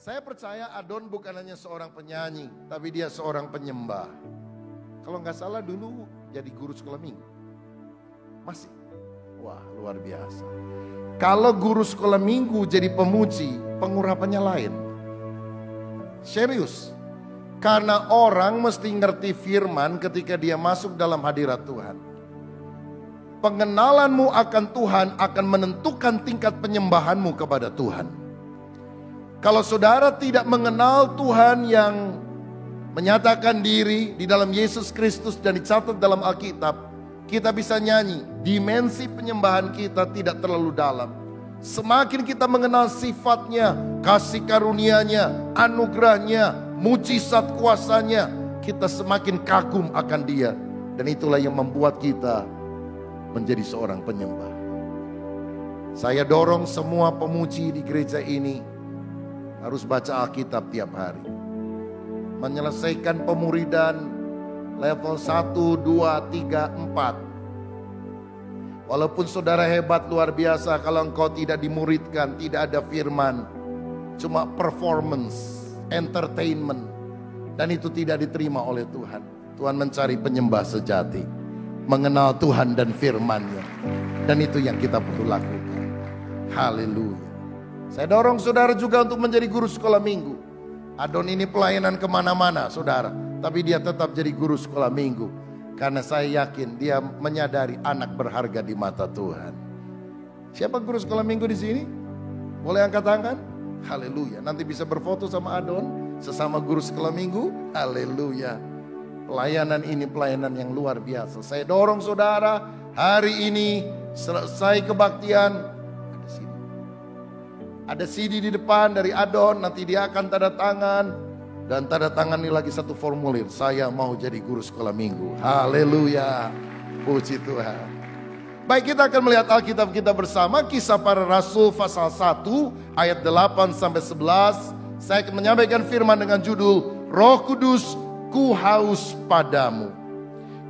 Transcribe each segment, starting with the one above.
Saya percaya Adon bukan hanya seorang penyanyi, tapi dia seorang penyembah. Kalau nggak salah dulu jadi guru sekolah minggu. Masih. Wah, luar biasa. Kalau guru sekolah minggu jadi pemuji, pengurapannya lain. Serius. Karena orang mesti ngerti firman ketika dia masuk dalam hadirat Tuhan. Pengenalanmu akan Tuhan akan menentukan tingkat penyembahanmu kepada Tuhan. Kalau saudara tidak mengenal Tuhan yang menyatakan diri di dalam Yesus Kristus dan dicatat dalam Alkitab, kita bisa nyanyi, dimensi penyembahan kita tidak terlalu dalam. Semakin kita mengenal sifatnya, kasih karunia-Nya, anugerahnya, mujizat kuasanya, kita semakin kagum akan Dia. Dan itulah yang membuat kita menjadi seorang penyembah. Saya dorong semua pemuji di gereja ini harus baca Alkitab tiap hari. Menyelesaikan pemuridan level 1, 2, 3, 4. Walaupun saudara hebat luar biasa, kalau engkau tidak dimuridkan, tidak ada firman, cuma performance, entertainment, dan itu tidak diterima oleh Tuhan. Tuhan mencari penyembah sejati, mengenal Tuhan dan firman-Nya, dan itu yang kita perlu lakukan. Haleluya. Saya dorong saudara juga untuk menjadi guru sekolah minggu. Adon ini pelayanan kemana-mana saudara, tapi dia tetap jadi guru sekolah minggu. Karena saya yakin dia menyadari anak berharga di mata Tuhan. Siapa guru sekolah minggu di sini? Boleh angkat tangan? Haleluya. Nanti bisa berfoto sama Adon, sesama guru sekolah minggu. Haleluya. Pelayanan ini pelayanan yang luar biasa. Saya dorong saudara, hari ini selesai kebaktian, ada CD di depan dari Adon, nanti dia akan tanda tangan. Dan tanda tangan ini lagi satu formulir, saya mau jadi guru sekolah minggu. Haleluya, puji Tuhan. Baik, kita akan melihat Alkitab kita bersama, Kisah Para Rasul pasal 1 ayat 8 sampai 11. Saya akan menyampaikan firman dengan judul Roh Kudus, ku haus padamu.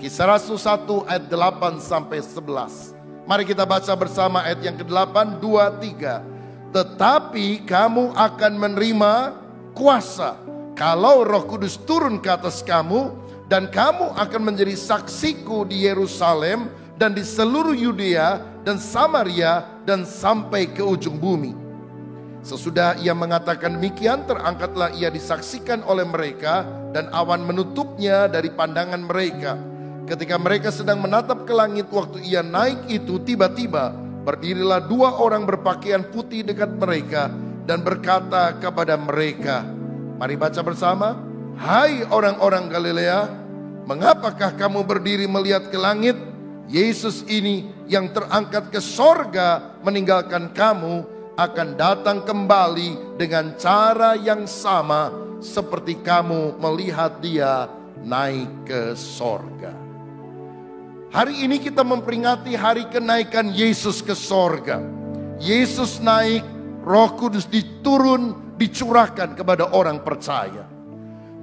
Kisah Rasul 1 ayat 8 sampai 11. Mari kita baca bersama ayat yang ke-8, 2, 3. Tetapi kamu akan menerima kuasa kalau Roh Kudus turun ke atas kamu, dan kamu akan menjadi saksiku di Yerusalem dan di seluruh Yudea dan Samaria dan sampai ke ujung bumi. Sesudah ia mengatakan demikian, terangkatlah ia disaksikan oleh mereka dan awan menutupnya dari pandangan mereka. Ketika mereka sedang menatap ke langit waktu ia naik itu, tiba-tiba berdirilah dua orang berpakaian putih dekat mereka dan berkata kepada mereka, mari baca bersama. Hai orang-orang Galilea, mengapakah kamu berdiri melihat ke langit? Yesus ini yang terangkat ke sorga meninggalkan kamu akan datang kembali dengan cara yang sama seperti kamu melihat dia naik ke sorga. Hari ini kita memperingati hari kenaikan Yesus ke sorga. Yesus naik, Roh Kudus dicurahkan kepada orang percaya.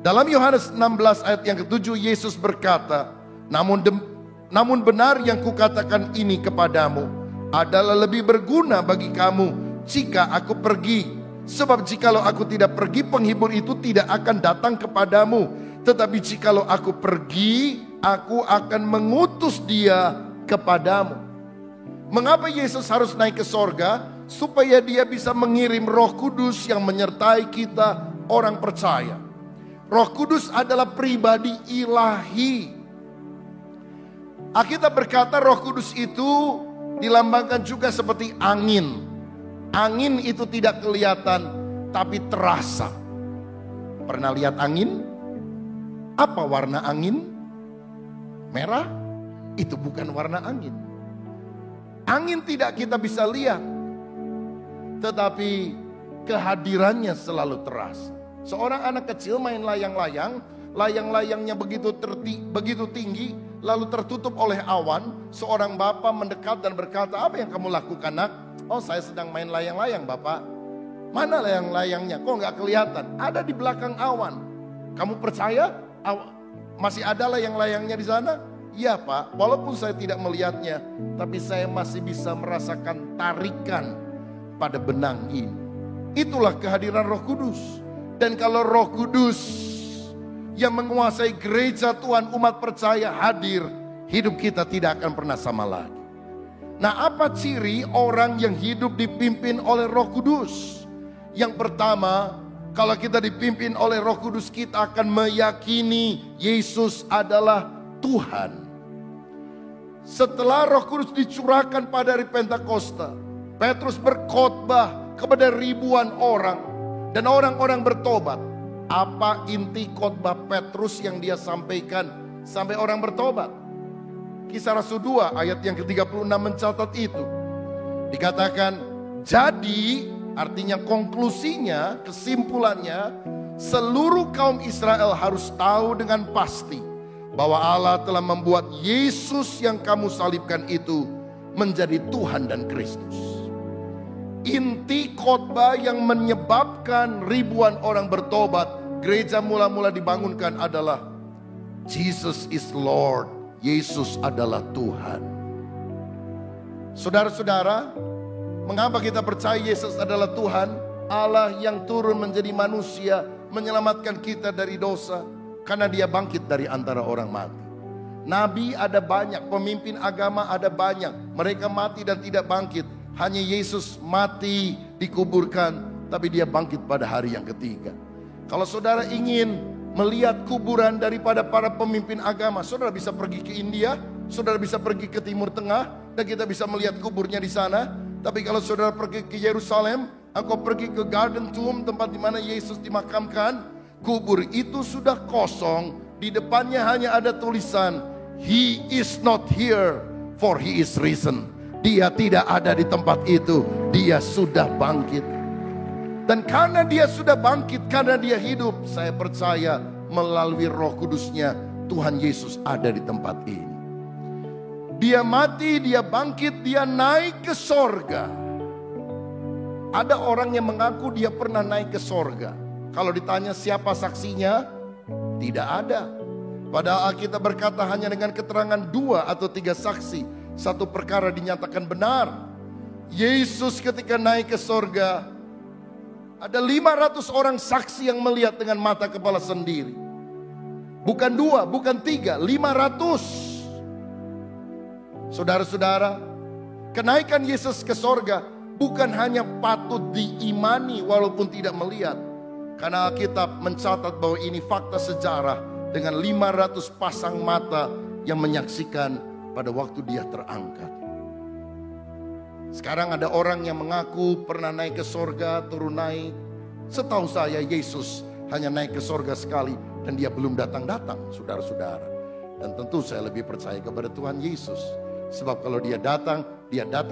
Dalam Yohanes 16 ayat yang ke-7 Yesus berkata, namun benar yang kukatakan ini kepadamu adalah lebih berguna bagi kamu jika aku pergi. Sebab jikalau aku tidak pergi, penghibur itu tidak akan datang kepadamu. Tetapi jikalau aku pergi, aku akan mengutus dia kepadamu. Mengapa Yesus harus naik ke sorga? Supaya dia bisa mengirim Roh Kudus yang menyertai kita orang percaya. Roh Kudus adalah pribadi ilahi. Alkitab berkata Roh Kudus itu dilambangkan juga seperti angin. Angin itu tidak kelihatan tapi terasa. Pernah lihat angin? Apa warna angin? Merah? Itu bukan warna angin. Angin tidak kita bisa lihat, tetapi kehadirannya selalu terasa. Seorang anak kecil main layang-layang, layang-layangnya begitu tinggi, lalu tertutup oleh awan. Seorang bapak mendekat dan berkata, apa yang kamu lakukan nak? Oh, saya sedang main layang-layang bapak. Mana layang-layangnya? Kok nggak kelihatan? Ada di belakang awan. Kamu percaya? Masih ada layang-layangnya di sana? Iya pak, walaupun saya tidak melihatnya, tapi saya masih bisa merasakan tarikan pada benang ini. Itulah kehadiran Roh Kudus. Dan kalau Roh Kudus yang menguasai gereja Tuhan, umat percaya hadir, hidup kita tidak akan pernah sama lagi. Nah, apa ciri orang yang hidup dipimpin oleh Roh Kudus? Yang pertama, kalau kita dipimpin oleh Roh Kudus, kita akan meyakini Yesus adalah Tuhan. Setelah Roh Kudus dicurahkan pada hari Pentakosta, Petrus berkhotbah kepada ribuan orang dan orang-orang bertobat. Apa inti khotbah Petrus yang dia sampaikan sampai orang bertobat? Kisah Rasul 2 ayat yang ke-36 mencatat itu. Dikatakan, jadi artinya konklusinya, kesimpulannya, seluruh kaum Israel harus tahu dengan pasti bahwa Allah telah membuat Yesus yang kamu salibkan itu menjadi Tuhan dan Kristus. Inti khotbah yang menyebabkan ribuan orang bertobat, gereja mula-mula dibangunkan adalah Jesus is Lord, Yesus adalah Tuhan. Saudara-saudara, mengapa kita percaya Yesus adalah Tuhan? Allah yang turun menjadi manusia, menyelamatkan kita dari dosa. Karena dia bangkit dari antara orang mati. Nabi ada banyak, pemimpin agama ada banyak. Mereka mati dan tidak bangkit. Hanya Yesus mati, dikuburkan, tapi dia bangkit pada hari yang ketiga. Kalau saudara ingin melihat kuburan daripada para pemimpin agama, saudara bisa pergi ke India, saudara bisa pergi ke Timur Tengah, dan kita bisa melihat kuburnya di sana. Tapi kalau saudara pergi ke Yerusalem, engkau pergi ke Garden Tomb, tempat di mana Yesus dimakamkan, kubur itu sudah kosong. Di depannya hanya ada tulisan, He is not here, for He is risen. Dia tidak ada di tempat itu, Dia sudah bangkit. Dan karena Dia sudah bangkit, karena Dia hidup, saya percaya melalui Roh Kudusnya, Tuhan Yesus ada di tempat ini. Dia mati, Dia bangkit, Dia naik ke sorga. Ada orang yang mengaku dia pernah naik ke sorga. Kalau ditanya siapa saksinya, tidak ada. Padahal Alkitab berkata hanya dengan keterangan 2 atau 3 saksi, satu perkara dinyatakan benar. Yesus ketika naik ke sorga, ada 500 orang saksi yang melihat dengan mata kepala sendiri. Bukan 2, bukan 3, 500. Saudara-saudara, kenaikan Yesus ke sorga bukan hanya patut diimani walaupun tidak melihat. Karena Alkitab mencatat bahwa ini fakta sejarah dengan 500 pasang mata yang menyaksikan pada waktu dia terangkat. Sekarang ada orang yang mengaku pernah naik ke sorga, turun naik. Setahu saya Yesus hanya naik ke sorga sekali dan dia belum datang-datang, saudara-saudara. Dan tentu saya lebih percaya kepada Tuhan Yesus. Sebab kalau dia datang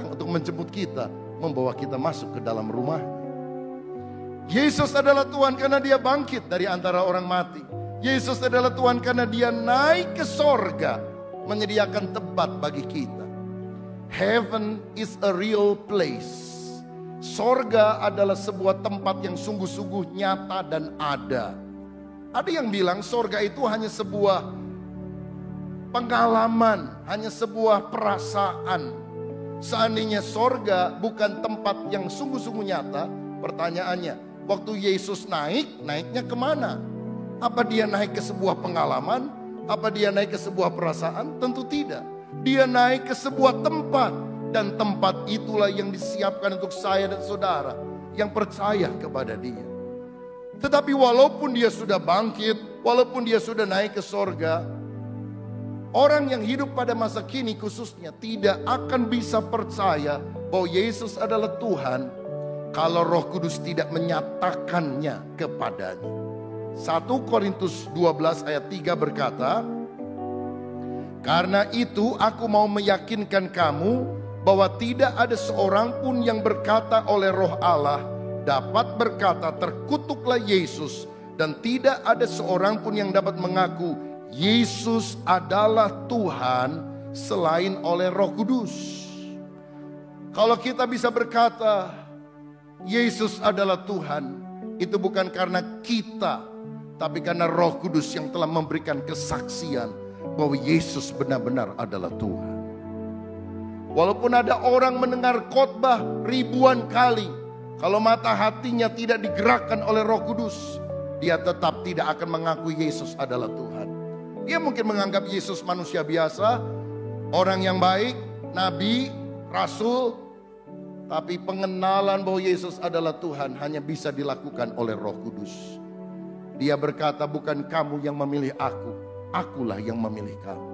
untuk menjemput kita, membawa kita masuk ke dalam rumah. Yesus adalah Tuhan karena dia bangkit dari antara orang mati. Yesus adalah Tuhan karena dia naik ke sorga, menyediakan tempat bagi kita. Heaven is a real place. Sorga adalah sebuah tempat yang sungguh-sungguh nyata dan ada. Ada yang bilang sorga itu hanya sebuah pengalaman, hanya sebuah perasaan. Seandainya sorga bukan tempat yang sungguh-sungguh nyata, pertanyaannya, waktu Yesus naiknya kemana? Apa dia naik ke sebuah pengalaman? Apa dia naik ke sebuah perasaan? Tentu tidak. Dia naik ke sebuah tempat. Dan tempat itulah yang disiapkan untuk saya dan saudara yang percaya kepada dia. Tetapi walaupun dia sudah bangkit, walaupun dia sudah naik ke sorga, orang yang hidup pada masa kini khususnya tidak akan bisa percaya bahwa Yesus adalah Tuhan kalau Roh Kudus tidak menyatakannya kepadanya. 1 Korintus 12 ayat 3 berkata, karena itu aku mau meyakinkan kamu bahwa tidak ada seorang pun yang berkata oleh Roh Allah dapat berkata terkutuklah Yesus, dan tidak ada seorang pun yang dapat mengaku Yesus adalah Tuhan selain oleh Roh Kudus. Kalau kita bisa berkata Yesus adalah Tuhan, itu bukan karena kita, tapi karena Roh Kudus yang telah memberikan kesaksian bahwa Yesus benar-benar adalah Tuhan. Walaupun ada orang mendengar khotbah ribuan kali, kalau mata hatinya tidak digerakkan oleh Roh Kudus, dia tetap tidak akan mengakui Yesus adalah Tuhan. Dia mungkin menganggap Yesus manusia biasa, orang yang baik, nabi, rasul. Tapi pengenalan bahwa Yesus adalah Tuhan hanya bisa dilakukan oleh Roh Kudus. Dia berkata, bukan kamu yang memilih aku, akulah yang memilih kamu.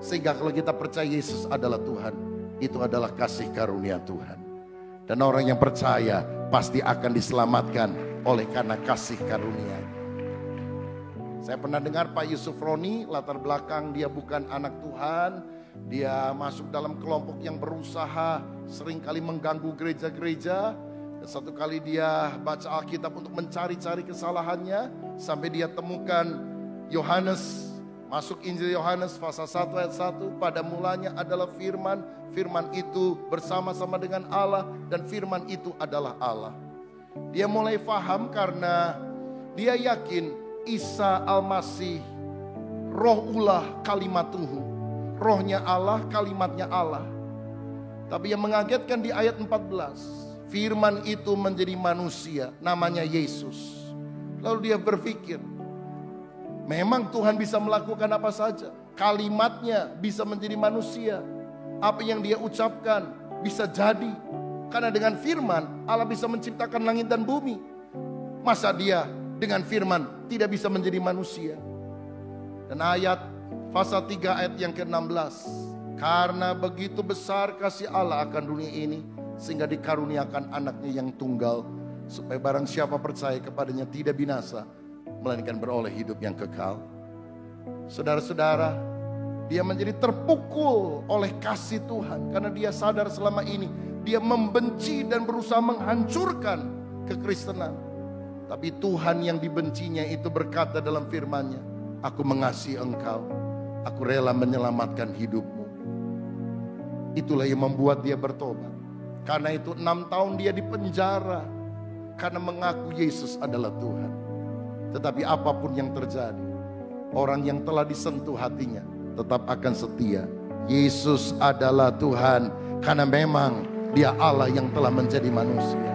Sehingga kalau kita percaya Yesus adalah Tuhan, itu adalah kasih karunia Tuhan. Dan orang yang percaya pasti akan diselamatkan oleh karena kasih karunia. Saya pernah dengar Pak Yusuf Roni, latar belakang dia bukan anak Tuhan. Dia masuk dalam kelompok yang berusaha seringkali mengganggu gereja-gereja. Dan satu kali dia baca Alkitab untuk mencari-cari kesalahannya. Sampai dia temukan Yohanes, masuk Injil Yohanes pasal 1 ayat 1. Pada mulanya adalah firman, firman itu bersama-sama dengan Allah, dan firman itu adalah Allah. Dia mulai paham karena dia yakin Isa Al-Masih rohullah kalimatuhu, rohnya Allah, kalimatnya Allah. Tapi yang mengagetkan di ayat 14, firman itu menjadi manusia, namanya Yesus. Lalu dia berpikir, memang Tuhan bisa melakukan apa saja, kalimatnya bisa menjadi manusia. Apa yang dia ucapkan bisa jadi, karena dengan firman Allah bisa menciptakan langit dan bumi. Masa dia dengan firman tidak bisa menjadi manusia? Dan ayat pasal 3 ayat yang ke-16, karena begitu besar kasih Allah akan dunia ini, sehingga dikaruniakan anaknya yang tunggal, supaya barang siapa percaya kepadanya tidak binasa, melainkan beroleh hidup yang kekal. Saudara-saudara, dia menjadi terpukul oleh kasih Tuhan, karena dia sadar selama ini dia membenci dan berusaha menghancurkan kekristenan. Tapi Tuhan yang dibencinya itu berkata dalam firman-Nya, aku mengasihi engkau, aku rela menyelamatkan hidupmu. Itulah yang membuat dia bertobat. Karena itu 6 tahun dia dipenjara, karena mengaku Yesus adalah Tuhan. Tetapi apapun yang terjadi, orang yang telah disentuh hatinya tetap akan setia. Yesus adalah Tuhan, karena memang dia Allah yang telah menjadi manusia.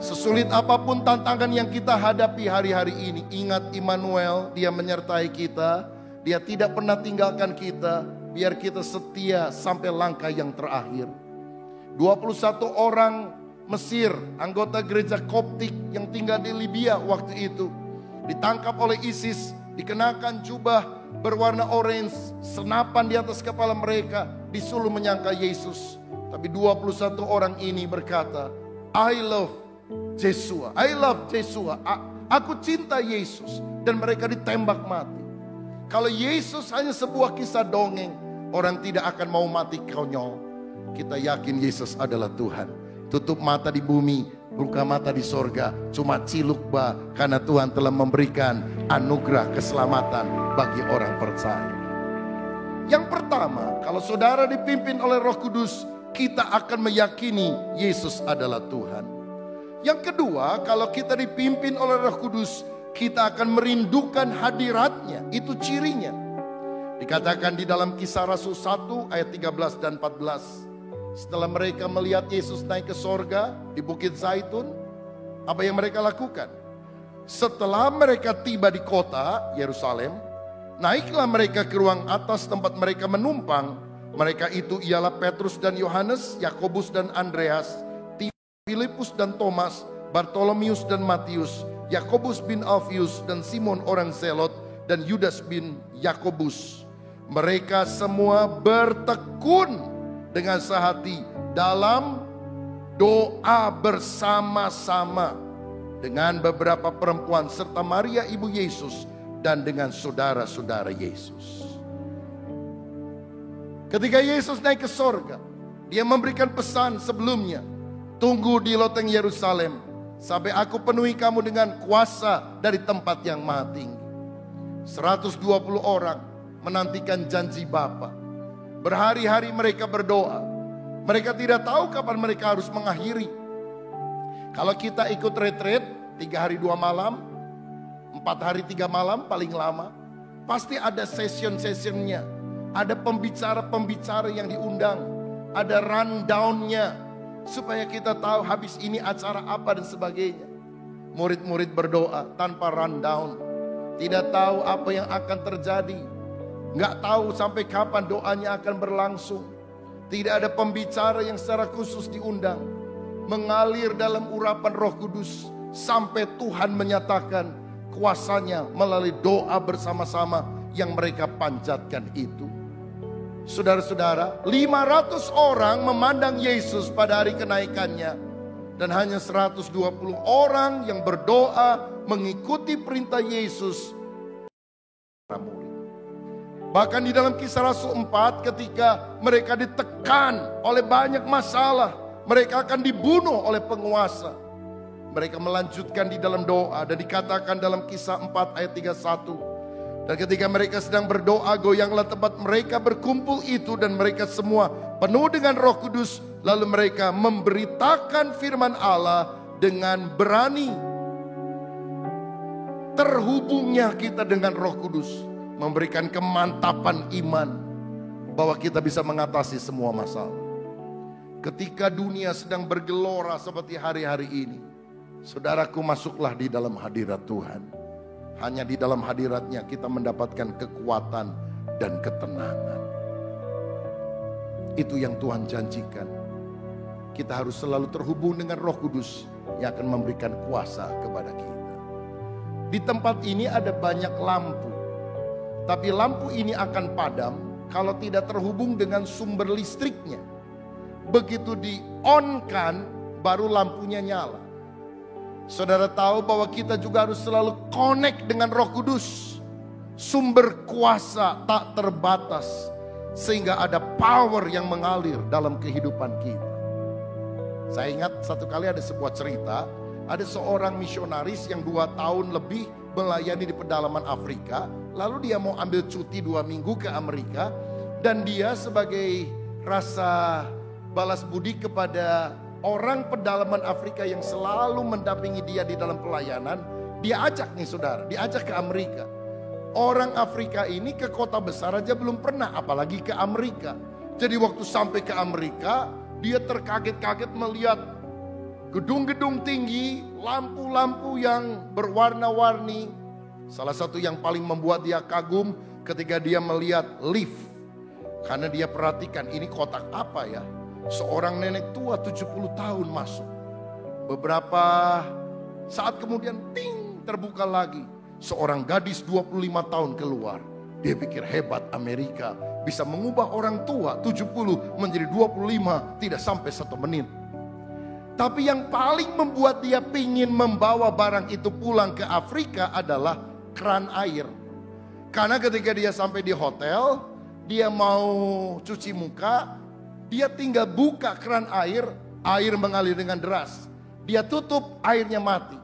Sesulit apapun tantangan yang kita hadapi hari-hari ini, ingat Immanuel, dia menyertai kita. Dia tidak pernah tinggalkan kita, biar kita setia sampai langkah yang terakhir. 21 orang Mesir, anggota gereja Koptik yang tinggal di Libya waktu itu, ditangkap oleh ISIS, dikenakan jubah berwarna orange, senapan di atas kepala mereka, disuruh menyangka Yesus. Tapi 21 orang ini berkata, I love Yeshua, I love Yeshua, aku cinta Yesus. Dan mereka ditembak mati. Kalau Yesus hanya sebuah kisah dongeng, orang tidak akan mau mati konyol. Kita yakin Yesus adalah Tuhan. Tutup mata di bumi, buka mata di sorga, cuma ciluk bah, karena Tuhan telah memberikan anugerah keselamatan bagi orang percaya. Yang pertama, kalau saudara dipimpin oleh Roh Kudus, kita akan meyakini Yesus adalah Tuhan. Yang kedua, kalau kita dipimpin oleh Roh Kudus, kita akan merindukan hadiratnya. Itu cirinya. Dikatakan di dalam Kisah Rasul 1 ayat 13 dan 14. Setelah mereka melihat Yesus naik ke sorga di Bukit Zaitun, apa yang mereka lakukan? Setelah mereka tiba di kota Yerusalem, naiklah mereka ke ruang atas tempat mereka menumpang. Mereka itu ialah Petrus dan Yohanes, Yakobus dan Andreas, Filipus dan Thomas, Bartolomeus dan Matius, Yakobus bin Alfius dan Simon orang Zelot, dan Yudas bin Yakobus. Mereka semua bertekun dengan sehati dalam doa bersama-sama dengan beberapa perempuan serta Maria ibu Yesus dan dengan saudara-saudara Yesus. Ketika Yesus naik ke sorga, dia memberikan pesan sebelumnya. Tunggu di loteng Yerusalem sampai aku penuhi kamu dengan kuasa dari tempat yang maha tinggi. 120 orang menantikan janji Bapa. Berhari-hari mereka berdoa. Mereka tidak tahu kapan mereka harus mengakhiri. Kalau kita ikut retreat 3 hari 2 malam, 4 hari 3 malam paling lama, pasti ada session-sessionnya. Ada pembicara-pembicara yang diundang. Ada rundown-nya. Supaya kita tahu habis ini acara apa dan sebagainya. Murid-murid berdoa tanpa rundown. Tidak tahu apa yang akan terjadi. Nggak tahu sampai kapan doanya akan berlangsung. Tidak ada pembicara yang secara khusus diundang. Mengalir dalam urapan Roh Kudus. Sampai Tuhan menyatakan kuasanya melalui doa bersama-sama yang mereka panjatkan itu. Saudara-saudara, 500 orang memandang Yesus pada hari kenaikannya. Dan hanya 120 orang yang berdoa mengikuti perintah Yesus. Bahkan di dalam Kisah Rasul 4 ketika mereka ditekan oleh banyak masalah. Mereka akan dibunuh oleh penguasa. Mereka melanjutkan di dalam doa dan dikatakan dalam Kisah 4 ayat 31. Dan ketika mereka sedang berdoa, goyanglah tempat mereka berkumpul itu dan mereka semua penuh dengan Roh Kudus. Lalu mereka memberitakan firman Allah dengan berani. Terhubungnya kita dengan Roh Kudus memberikan kemantapan iman bahwa kita bisa mengatasi semua masalah. Ketika dunia sedang bergelora seperti hari-hari ini, saudaraku, masuklah di dalam hadirat Tuhan. Hanya di dalam hadiratnya kita mendapatkan kekuatan dan ketenangan. Itu yang Tuhan janjikan. Kita harus selalu terhubung dengan Roh Kudus yang akan memberikan kuasa kepada kita. Di tempat ini ada banyak lampu. Tapi lampu ini akan padam kalau tidak terhubung dengan sumber listriknya. Begitu di-on-kan baru lampunya nyala. Saudara tahu bahwa kita juga harus selalu connect dengan Roh Kudus. Sumber kuasa tak terbatas. Sehingga ada power yang mengalir dalam kehidupan kita. Saya ingat satu kali ada sebuah cerita. Ada seorang misionaris yang 2 tahun lebih melayani di pedalaman Afrika. Lalu dia mau ambil cuti 2 minggu ke Amerika. Dan dia sebagai rasa balas budi kepada orang pedalaman Afrika yang selalu mendampingi dia di dalam pelayanan. Dia ajak nih saudara, diajak ke Amerika. Orang Afrika ini ke kota besar aja belum pernah, apalagi ke Amerika. Jadi waktu sampai ke Amerika, dia terkaget-kaget melihat gedung-gedung tinggi, lampu-lampu yang berwarna-warni. Salah satu yang paling membuat dia kagum ketika dia melihat lift. Karena dia perhatikan ini kotak apa ya? Seorang nenek tua 70 tahun masuk. Beberapa saat kemudian ting, terbuka lagi. Seorang gadis 25 tahun keluar. Dia pikir hebat Amerika. Bisa mengubah orang tua 70 menjadi 25 tidak sampai 1 menit. Tapi yang paling membuat dia pingin membawa barang itu pulang ke Afrika adalah keran air. Karena ketika dia sampai di hotel, dia mau cuci muka, dia tinggal buka keran air, air mengalir dengan deras. Dia tutup, airnya mati.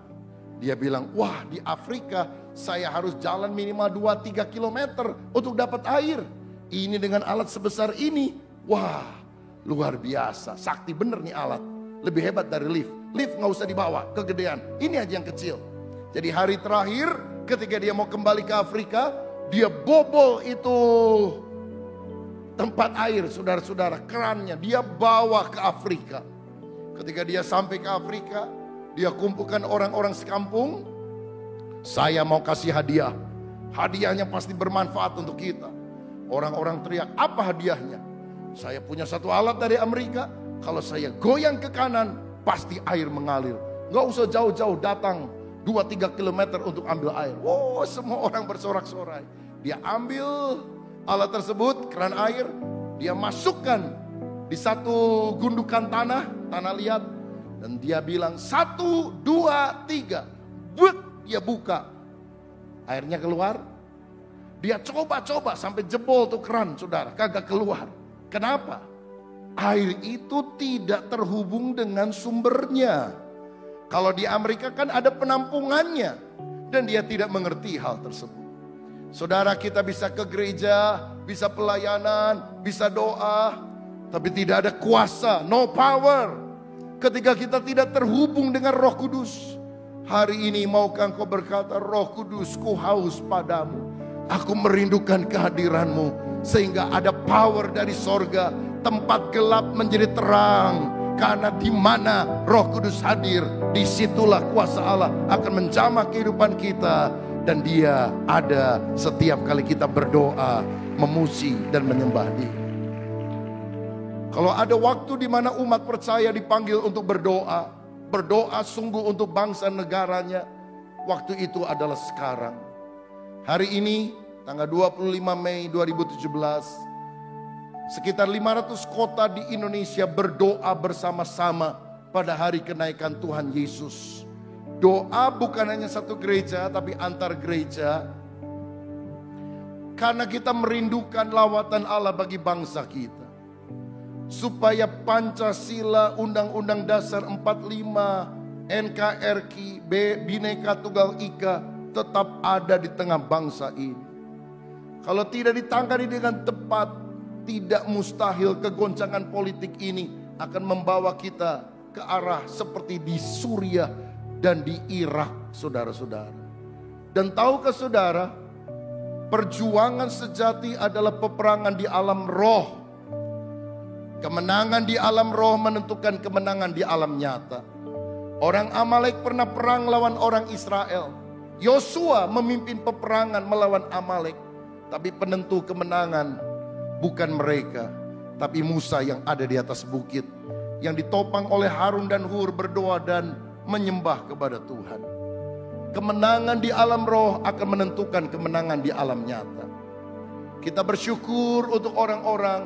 Dia bilang, wah di Afrika saya harus jalan minimal 2-3 kilometer untuk dapat air. Ini dengan alat sebesar ini, wah luar biasa. Sakti bener nih alat, lebih hebat dari lift. Lift gak usah dibawa, kegedean. Ini aja yang kecil. Jadi hari terakhir ketika dia mau kembali ke Afrika, dia bobol itu tempat air, saudara-saudara, kerannya dia bawa ke Afrika. Ketika dia sampai ke Afrika, dia kumpulkan orang-orang sekampung. Saya mau kasih hadiah. Hadiahnya pasti bermanfaat untuk kita. Orang-orang teriak, apa hadiahnya? Saya punya satu alat dari Amerika. Kalau saya goyang ke kanan, pasti air mengalir. Gak usah jauh-jauh datang 2-3 kilometer untuk ambil air. Wow, semua orang bersorak-sorai. Dia ambil alat tersebut, keran air, dia masukkan di satu gundukan tanah liat. Dan dia bilang 1, 2, 3. But, dia buka. Airnya keluar. Dia coba-coba sampai jebol tuh keran, saudara, kagak keluar. Kenapa? Air itu tidak terhubung dengan sumbernya. Kalau di Amerika kan ada penampungannya. Dan dia tidak mengerti hal tersebut. Saudara, kita bisa ke gereja, bisa pelayanan, bisa doa, tapi tidak ada kuasa, no power. Ketika kita tidak terhubung dengan Roh Kudus. Hari ini maukah engkau berkata, Roh Kudus, ku haus padamu. Aku merindukan kehadiranmu. Sehingga ada power dari sorga. Tempat gelap menjadi terang. Karena di mana Roh Kudus hadir, disitulah kuasa Allah akan menjamah kehidupan kita. Dan Dia ada setiap kali kita berdoa, memuji dan menyembah Dia. Kalau ada waktu di mana umat percaya dipanggil untuk berdoa, berdoa sungguh untuk bangsa negaranya, waktu itu adalah sekarang. Hari ini, tanggal 25 Mei 2017, sekitar 500 kota di Indonesia berdoa bersama-sama pada hari kenaikan Tuhan Yesus. Doa bukan hanya satu gereja, tapi antar gereja. Karena kita merindukan lawatan Allah bagi bangsa kita. Supaya Pancasila, Undang-Undang Dasar 45, NKRI, Bhinneka Tunggal Ika tetap ada di tengah bangsa ini. Kalau tidak ditangani dengan tepat, tidak mustahil kegoncangan politik ini akan membawa kita ke arah seperti di Suriah dan di Irak, saudara-saudara. Dan tahukah saudara, perjuangan sejati adalah peperangan di alam roh. Kemenangan di alam roh menentukan kemenangan di alam nyata. Orang Amalek pernah perang lawan orang Israel. Yosua memimpin peperangan melawan Amalek. Tapi penentu kemenangan bukan mereka, tapi Musa yang ada di atas bukit, yang ditopang oleh Harun dan Hur berdoa dan menyembah kepada Tuhan. Kemenangan di alam roh akan menentukan kemenangan di alam nyata. Kita bersyukur untuk orang-orang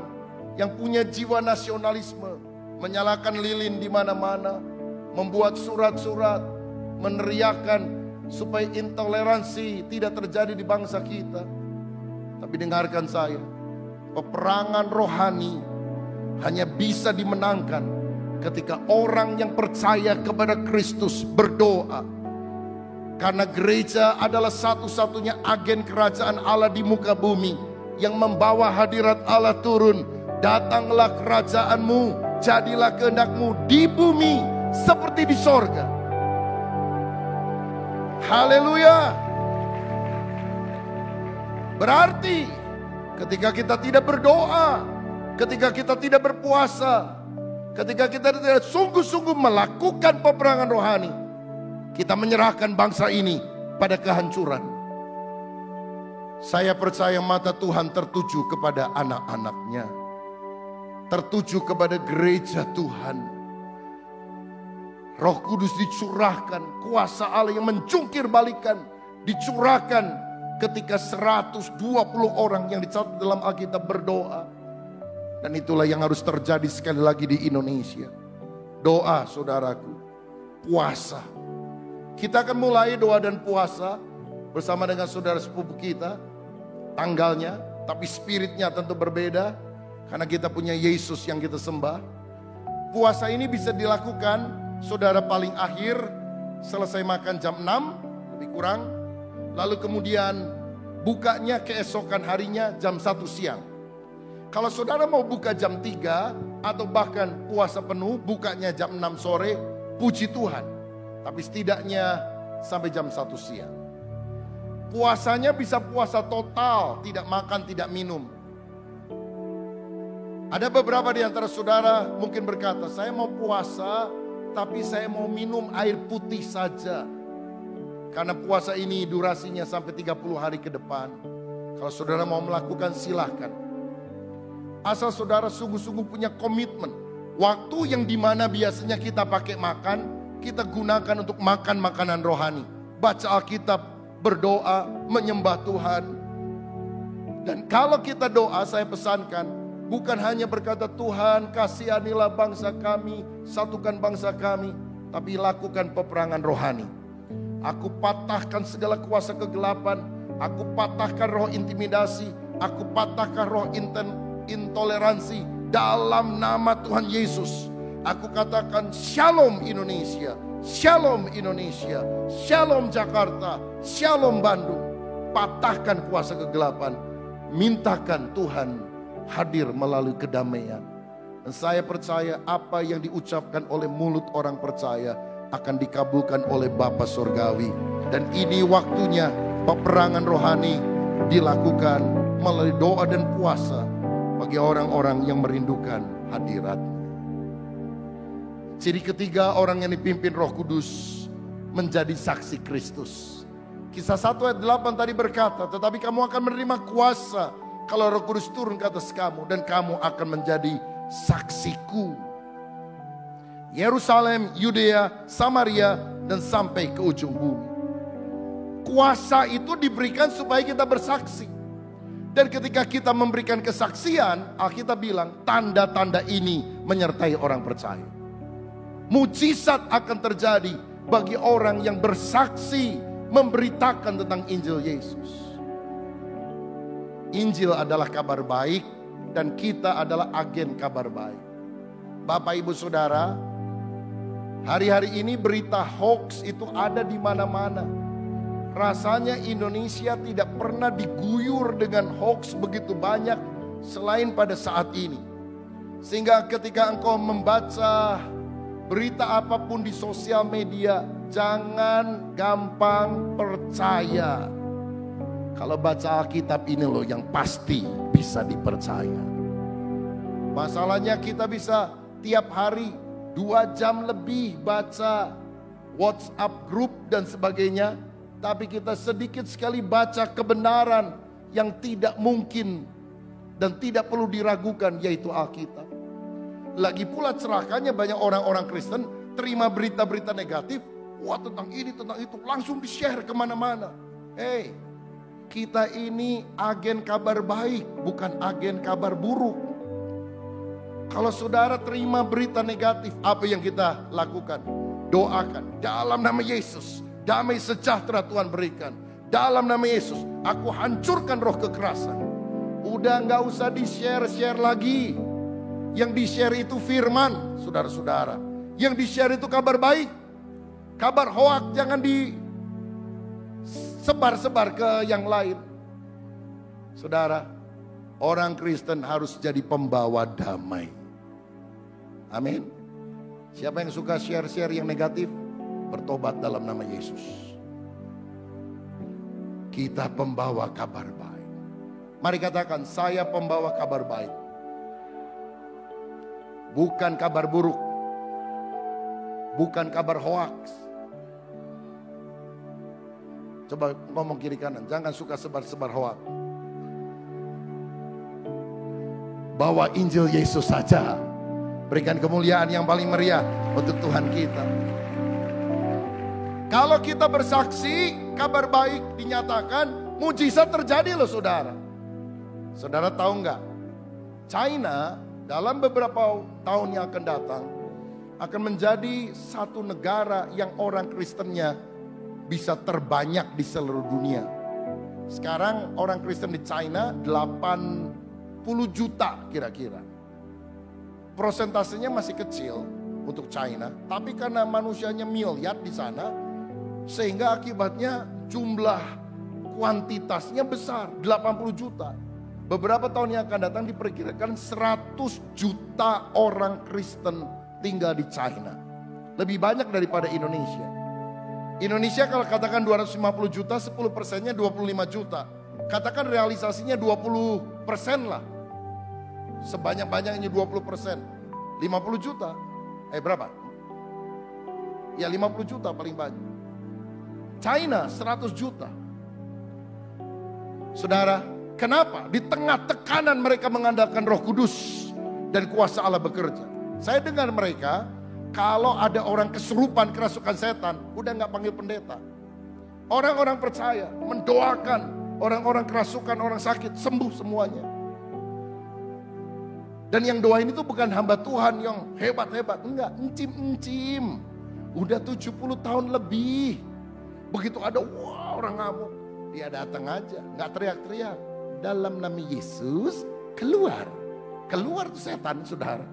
yang punya jiwa nasionalisme, menyalakan lilin di mana-mana, membuat surat-surat, meneriakan supaya intoleransi tidak terjadi di bangsa kita. Tapi dengarkan saya, peperangan rohani hanya bisa dimenangkan ketika orang yang percaya kepada Kristus berdoa. Karena gereja adalah satu-satunya agen kerajaan Allah di muka bumi yang membawa hadirat Allah turun. Datanglah kerajaanmu, jadilah kehendakmu di bumi seperti di sorga. Haleluya. Berarti ketika kita tidak berdoa, ketika kita tidak berpuasa, ketika kita tidak sungguh-sungguh melakukan peperangan rohani, kita menyerahkan bangsa ini pada kehancuran. Saya percaya mata Tuhan tertuju kepada anak-anaknya, tertuju kepada gereja Tuhan. Roh Kudus dicurahkan, kuasa Allah yang menjungkir balikan dicurahkan ketika 120 orang yang dicatat dalam Alkitab berdoa. Dan itulah yang harus terjadi sekali lagi di Indonesia. Doa, saudaraku, puasa. Kita akan mulai doa dan puasa bersama dengan saudara sepupu kita. Tanggalnya, tapi spiritnya tentu berbeda. Karena kita punya Yesus yang kita sembah. Puasa ini bisa dilakukan saudara paling akhir selesai makan jam 6, lebih kurang. Lalu kemudian bukanya keesokan harinya jam 1 siang. Kalau saudara mau buka jam 3 atau bahkan puasa penuh bukanya jam 6 sore, puji Tuhan. Tapi setidaknya sampai jam 1 siang. Puasanya bisa puasa total, tidak makan, tidak minum. Ada beberapa di antara saudara mungkin berkata, saya mau puasa tapi saya mau minum air putih saja. Karena puasa ini durasinya sampai 30 hari ke depan. Kalau saudara mau melakukan silahkan. Asal saudara sungguh-sungguh punya komitmen. Waktu yang dimana biasanya kita pakai makan, kita gunakan untuk makan makanan rohani. Baca Alkitab, berdoa, menyembah Tuhan. Dan kalau kita doa, saya pesankan, bukan hanya berkata Tuhan kasihanilah bangsa kami, satukan bangsa kami, tapi lakukan peperangan rohani. Aku patahkan segala kuasa kegelapan. Aku patahkan roh intimidasi. Aku patahkan roh intoleransi. Dalam nama Tuhan Yesus. Aku katakan shalom Indonesia. Shalom Indonesia. Shalom Jakarta. Shalom Bandung. Patahkan kuasa kegelapan. Mintakan Tuhan hadir melalui kedamaian. Dan saya percaya apa yang diucapkan oleh mulut orang percaya akan dikabulkan oleh Bapa Surgawi. Dan ini waktunya peperangan rohani dilakukan melalui doa dan puasa bagi orang-orang yang merindukan hadirat. Ciri ketiga, orang yang dipimpin Roh Kudus menjadi saksi Kristus. Kisah 1 ayat 8 tadi berkata, tetapi kamu akan menerima kuasa kalau Roh Kudus turun ke atas kamu, dan kamu akan menjadi saksiku. Yerusalem, Yudea, Samaria, dan sampai ke ujung bumi. Kuasa itu diberikan supaya kita bersaksi. Dan ketika kita memberikan kesaksian, Alkitab bilang tanda-tanda ini menyertai orang percaya. Mujizat akan terjadi bagi orang yang bersaksi memberitakan tentang Injil Yesus. Injil adalah kabar baik dan kita adalah agen kabar baik. Bapak, Ibu, Saudara, hari-hari ini berita hoax itu ada di mana-mana. Rasanya Indonesia tidak pernah diguyur dengan hoax begitu banyak selain pada saat ini. Sehingga ketika engkau membaca berita apapun di sosial media, jangan gampang percaya. Kalau baca Alkitab ini loh yang pasti bisa dipercaya. Masalahnya kita bisa tiap hari 2 jam lebih baca WhatsApp grup dan sebagainya. Tapi kita sedikit sekali baca kebenaran yang tidak mungkin dan tidak perlu diragukan, yaitu Alkitab. Lagi pula celakanya banyak orang-orang Kristen terima berita-berita negatif. Wah, tentang ini, tentang itu, langsung di-share kemana-mana. Hey, kita ini agen kabar baik, bukan agen kabar buruk. Kalau saudara terima berita negatif, apa yang kita lakukan? Doakan, dalam nama Yesus, damai sejahtera Tuhan berikan. Dalam nama Yesus, aku hancurkan roh kekerasan. Udah gak usah di-share lagi. Yang di-share itu firman, saudara-saudara. Yang di-share itu kabar baik. Kabar hoak jangan disebar-sebar ke yang lain. Saudara, orang Kristen harus jadi pembawa damai. Amin. Siapa yang suka share-share yang negatif, bertobat dalam nama Yesus. Kita pembawa kabar baik. Mari katakan, saya pembawa kabar baik. Bukan kabar buruk. Bukan kabar hoaks. Coba ngomong kiri kanan, jangan suka sebar-sebar hoaks. Bawa Injil Yesus saja. Berikan kemuliaan yang paling meriah untuk Tuhan kita. Kalau kita bersaksi, kabar baik dinyatakan, mujizat terjadi loh saudara. Saudara tahu nggak? China dalam beberapa tahun yang akan datang akan menjadi satu negara yang orang Kristennya bisa terbanyak di seluruh dunia. Sekarang orang Kristen di China 80 juta kira-kira. Prosentasenya masih kecil untuk China, tapi karena manusianya miliar di sana, sehingga akibatnya jumlah kuantitasnya besar, 80 juta. Beberapa tahun yang akan datang diperkirakan 100 juta orang Kristen tinggal di China. Lebih banyak daripada Indonesia. Indonesia kalau katakan 250 juta, 10%-nya 25 juta. Katakan realisasinya 20% lah. Sebanyak-banyaknya 20%. 50 juta. Berapa? Ya 50 juta paling banyak. China 100 juta. Saudara, kenapa? Di tengah tekanan mereka mengandalkan Roh Kudus dan kuasa Allah bekerja. Saya dengar mereka, kalau ada orang kesurupan kerasukan setan, udah gak panggil pendeta. Orang-orang percaya, mendoakan orang-orang kerasukan, orang sakit, sembuh semuanya. Dan yang doain itu bukan hamba Tuhan yang hebat-hebat. Enggak, encim-encim. Udah 70 tahun lebih. Begitu ada wah orang ngamuk, dia datang aja, gak teriak-teriak. Dalam nama Yesus, keluar. Keluar tuh setan, saudara.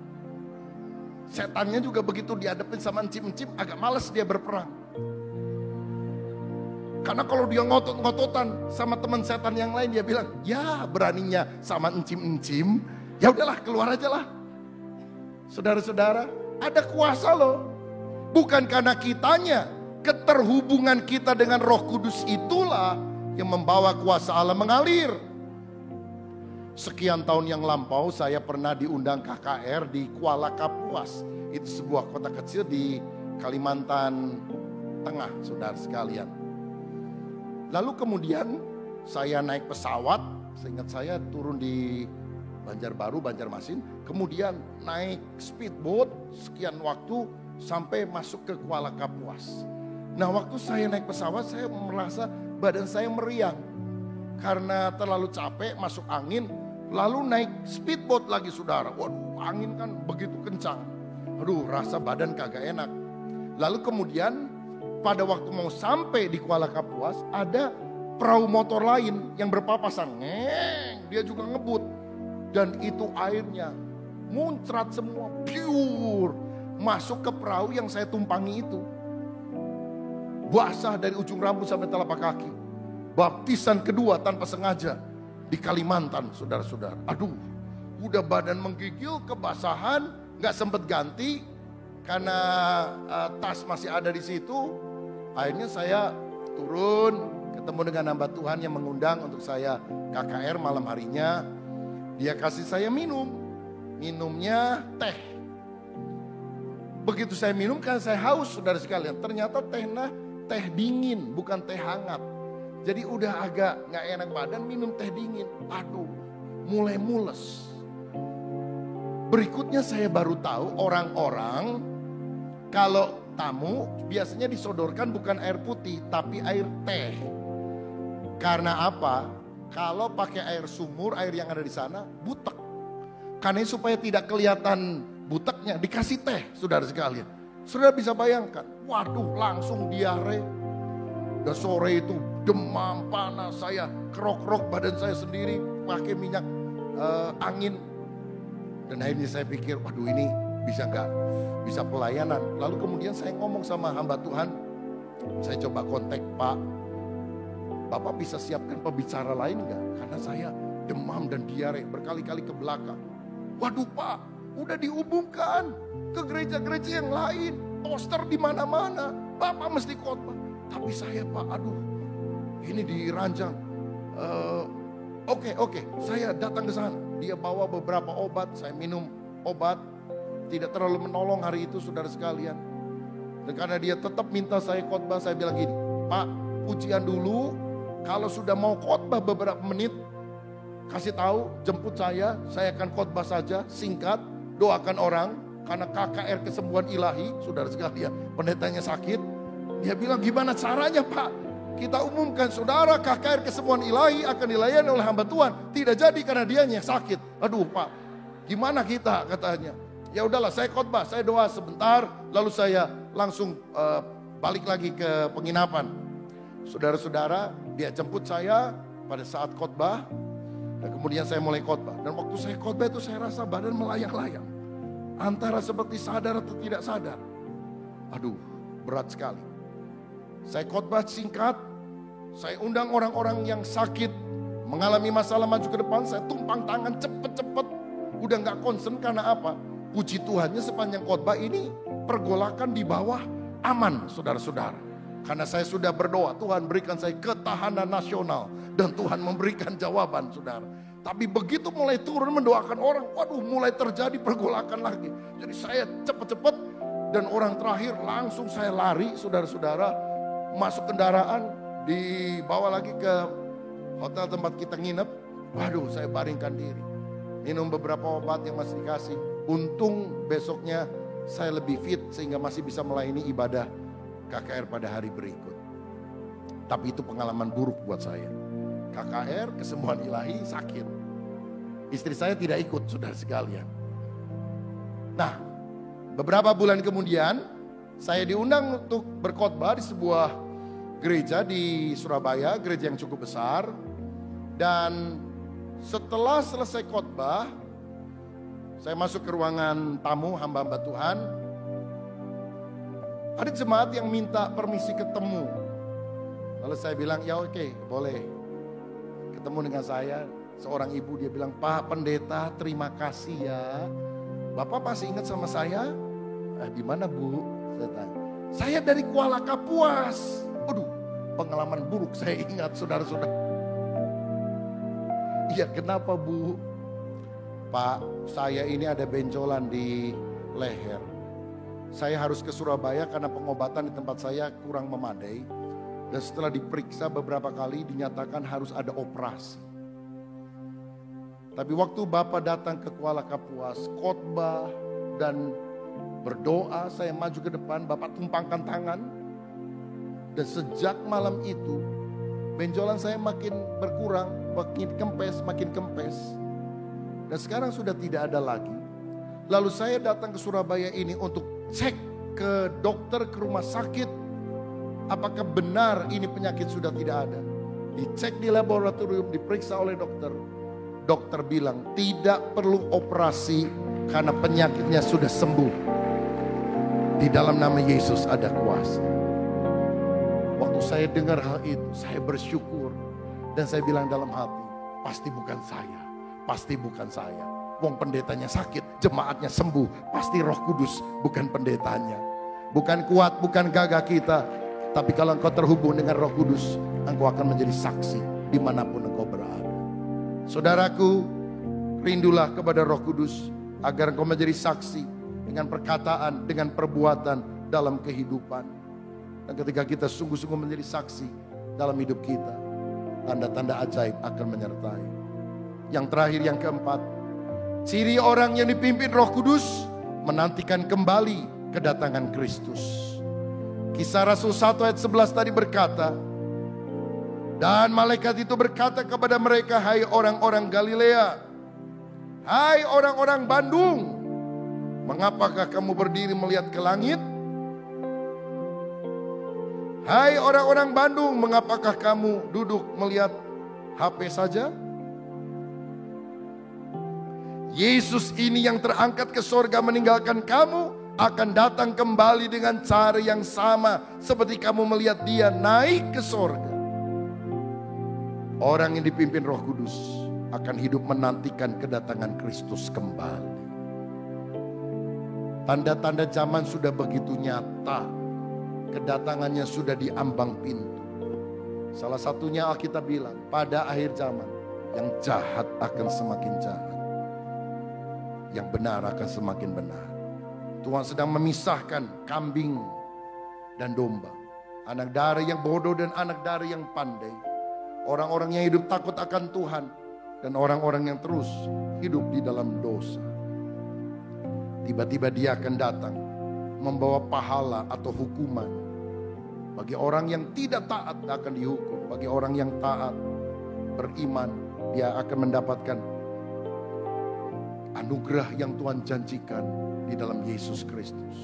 Setannya juga begitu dihadapin sama encim-encim, agak males dia berperang. Karena kalau dia ngotot-ngototan sama teman setan yang lain, dia bilang, ya beraninya sama encim-encim, ya udahlah keluar aja lah. Saudara-saudara, ada kuasa loh. Bukan karena kitanya, keterhubungan kita dengan Roh Kudus itulah yang membawa kuasa Allah mengalir. Sekian tahun yang lampau saya pernah diundang KKR di Kuala Kapuas. Itu sebuah kota kecil di Kalimantan Tengah, saudara sekalian. Lalu kemudian saya naik pesawat, seingat saya turun di Banjarbaru, Banjarmasin. Kemudian naik speedboat sekian waktu sampai masuk ke Kuala Kapuas. Nah, waktu saya naik pesawat saya merasa badan saya meriang. Karena terlalu capek masuk angin, lalu naik speedboat lagi saudara. Waduh, angin kan begitu kencang. Aduh, rasa badan kagak enak. Lalu kemudian pada waktu mau sampai di Kuala Kapuas ada perahu motor lain yang berpapasan. Dia juga ngebut. Dan itu airnya muncrat semua, pure. Masuk ke perahu yang saya tumpangi itu. Basah dari ujung rambut sampai telapak kaki. Baptisan kedua tanpa sengaja di Kalimantan, saudara-saudara. Aduh, udah badan menggigil, kebasahan, gak sempet ganti. Karena tas masih ada di situ. Akhirnya saya turun, ketemu dengan hamba Tuhan yang mengundang untuk saya KKR malam harinya. Dia kasih saya minum, minumnya teh. Begitu saya minum kan saya haus saudara sekalian. Ternyata teh dingin bukan teh hangat. Jadi udah agak gak enak badan minum teh dingin. Aduh, mulai mules. Berikutnya saya baru tahu orang-orang kalau tamu biasanya disodorkan bukan air putih tapi air teh. Karena apa? Kalau pakai air sumur, air yang ada di sana, butek. Karena supaya tidak kelihatan buteknya, dikasih teh, saudara sekalian. Saudara bisa bayangkan, waduh langsung diare. Dan sore itu demam, panas, saya kerok-kerok badan saya sendiri, pakai minyak angin. Dan akhirnya saya pikir, waduh ini bisa nggak? Bisa pelayanan. Lalu kemudian saya ngomong sama hamba Tuhan, saya coba kontak Pak. Bapak bisa siapkan pembicara lain enggak? Karena saya demam dan diare berkali-kali ke belakang. Waduh Pak, udah diumumkan ke gereja-gereja yang lain. Poster di mana-mana. Bapak mesti khotbah. Tapi saya Pak, aduh ini diranjang. Oke, saya datang ke sana. Dia bawa beberapa obat, saya minum obat. Tidak terlalu menolong hari itu saudara sekalian. Dan karena dia tetap minta saya khotbah, saya bilang gini, Pak pujian dulu. Kalau sudah mau khotbah beberapa menit, kasih tahu, jemput saya akan khotbah saja, singkat, doakan orang, karena KKR kesembuhan ilahi, saudara sekalian, pendetanya sakit. Dia bilang gimana caranya Pak? Kita umumkan saudara KKR kesembuhan ilahi akan dilayani oleh hamba Tuhan, tidak jadi karena dianya sakit. Aduh Pak, gimana kita katanya? Ya udahlah saya khotbah, saya doa sebentar, lalu saya langsung balik lagi ke penginapan. Saudara-saudara, dia jemput saya pada saat khotbah, dan kemudian saya mulai khotbah. Dan waktu saya khotbah itu saya rasa badan melayang-layang, antara seperti sadar atau tidak sadar. Aduh, berat sekali. Saya khotbah singkat, saya undang orang-orang yang sakit, mengalami masalah maju ke depan, saya tumpang tangan cepet-cepet, udah gak concern karena apa? Puji Tuhannya sepanjang khotbah ini pergolakan di bawah aman, saudara-saudara. Karena saya sudah berdoa, Tuhan berikan saya ketahanan nasional. Dan Tuhan memberikan jawaban, saudara. Tapi begitu mulai turun mendoakan orang, waduh mulai terjadi pergolakan lagi. Jadi saya cepat-cepat dan orang terakhir langsung saya lari, saudara-saudara. Masuk kendaraan, dibawa lagi ke hotel tempat kita nginep. Waduh saya baringkan diri. Minum beberapa obat yang masih dikasih. Untung besoknya saya lebih fit sehingga masih bisa melayani ibadah KKR pada hari berikut. Tapi itu pengalaman buruk buat saya. KKR kesembuhan ilahi sakit. Istri saya tidak ikut saudara sekalian. Nah beberapa bulan kemudian saya diundang untuk berkhotbah di sebuah gereja di Surabaya. Gereja yang cukup besar. Dan setelah selesai khotbah, saya masuk ke ruangan tamu hamba-hamba Tuhan. Ada jemaat yang minta permisi ketemu. Lalu saya bilang, ya oke, boleh. Ketemu dengan saya, seorang ibu dia bilang, Pak Pendeta terima kasih ya. Bapak masih ingat sama saya? Di mana Bu? Saya tanya. Saya dari Kuala Kapuas. Aduh, pengalaman buruk saya ingat saudara-saudara. Iya kenapa Bu? Pak, saya ini ada benjolan di leher. Saya harus ke Surabaya karena pengobatan di tempat saya kurang memadai. Dan setelah diperiksa beberapa kali dinyatakan harus ada operasi. Tapi waktu Bapak datang ke Kuala Kapuas, khotbah dan berdoa, saya maju ke depan, Bapak tumpangkan tangan. Dan sejak malam itu, benjolan saya makin berkurang, makin kempes. Dan sekarang sudah tidak ada lagi. Lalu saya datang ke Surabaya ini untuk cek ke dokter, ke rumah sakit. Apakah benar ini penyakit sudah tidak ada? Dicek di laboratorium, diperiksa oleh dokter. Dokter bilang tidak perlu operasi karena penyakitnya sudah sembuh. Di dalam nama Yesus ada kuasa. Waktu saya dengar hal itu, saya bersyukur. Dan saya bilang dalam hati, pasti bukan saya. Pasti bukan saya. Wong pendetanya sakit, jemaatnya sembuh. Pasti Roh Kudus, bukan pendetanya. Bukan kuat, bukan gagah kita. Tapi kalau engkau terhubung dengan Roh Kudus, engkau akan menjadi saksi dimanapun engkau berada. Saudaraku, rindulah kepada Roh Kudus agar engkau menjadi saksi dengan perkataan, dengan perbuatan dalam kehidupan. Dan ketika kita sungguh-sungguh menjadi saksi dalam hidup kita, tanda-tanda ajaib akan menyertai. Yang terakhir, yang keempat, ciri orang yang dipimpin Roh Kudus menantikan kembali kedatangan Kristus. Kisah Rasul 1 ayat 11 tadi berkata, dan malaikat itu berkata kepada mereka, hai orang-orang Galilea, hai orang-orang Bandung, mengapakah kamu berdiri melihat ke langit? Hai orang-orang Bandung, mengapakah kamu duduk melihat HP saja? Yesus ini yang terangkat ke sorga meninggalkan kamu, akan datang kembali dengan cara yang sama seperti kamu melihat dia naik ke sorga. Orang yang dipimpin Roh Kudus akan hidup menantikan kedatangan Kristus kembali. Tanda-tanda zaman sudah begitu nyata. Kedatangannya sudah di ambang pintu. Salah satunya Alkitab bilang, pada akhir zaman yang jahat akan semakin jahat, yang benar akan semakin benar. Tuhan sedang memisahkan kambing dan domba, anak darah yang bodoh dan anak darah yang pandai, orang-orang yang hidup takut akan Tuhan dan orang-orang yang terus hidup di dalam dosa. Tiba-tiba dia akan datang membawa pahala atau hukuman. Bagi orang yang tidak taat akan dihukum, bagi orang yang taat beriman dia akan mendapatkan anugerah yang Tuhan janjikan di dalam Yesus Kristus.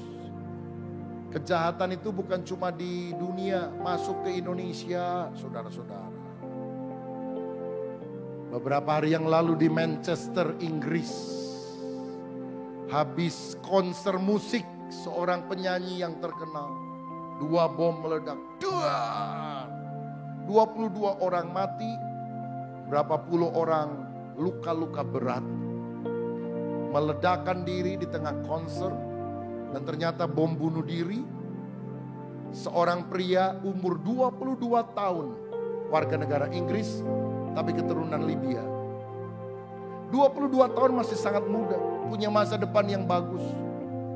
Kejahatan itu bukan cuma di dunia, masuk ke Indonesia, saudara-saudara. Beberapa hari yang lalu di Manchester, Inggris, habis konser musik seorang penyanyi yang terkenal, 2 bom meledak, 22 orang mati, berapa puluh orang luka-luka berat. Meledakkan diri di tengah konser, dan ternyata bom bunuh diri. Seorang pria umur 22 tahun, warga negara Inggris, tapi keturunan Libya. 22 tahun masih sangat muda, punya masa depan yang bagus.